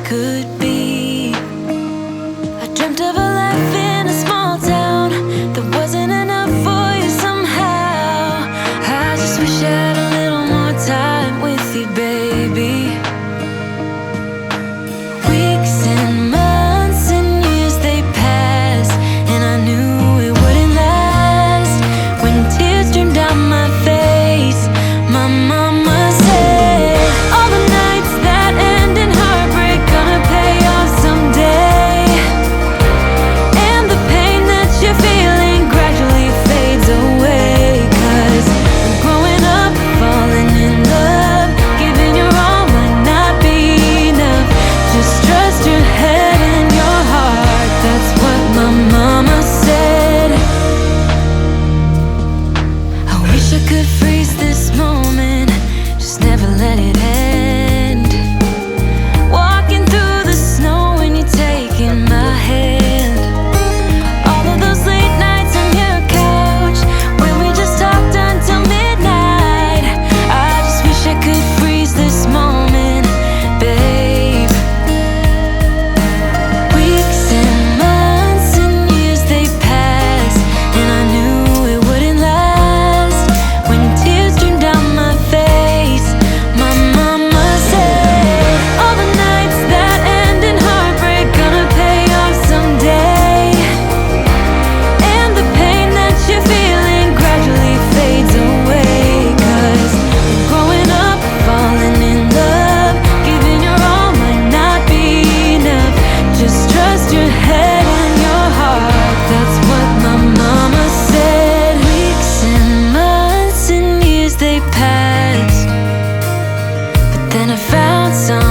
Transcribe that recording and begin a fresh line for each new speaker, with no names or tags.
could be. I dreamt of a life in a small town that wasn't enough for you somehow. I just wish I had a little more time with you, baby. Weeks and months and years they passed, and I knew it wouldn't last. When tears streamed down my face, my mama said, all the nights that end in heartbreak gonna pay off someday. And the pain that you're feeling gradually fades away. 'Cause growing up, falling in love, giving your all might not be enough. Just trust your head and your heart, that's what my mama said. I wish I could freeze this moment, just never let it end. Walking through the snow when you're taking my hand. All of those late nights on your couch when we just talked until midnight. I just wish I could freeze this moment, babe. Weeks and months and years they passed, and I knew it wouldn't last. When tears streamed down my face, my mama said, all the nights that end in heartbreak gonna pay off someday. And the pain that you're feeling gradually fades away. 'Cause growing up, falling in love, giving your all might not be enough. Just trust your head and your heart, that's what my mama said. Weeks and months and years they passed, but then I found some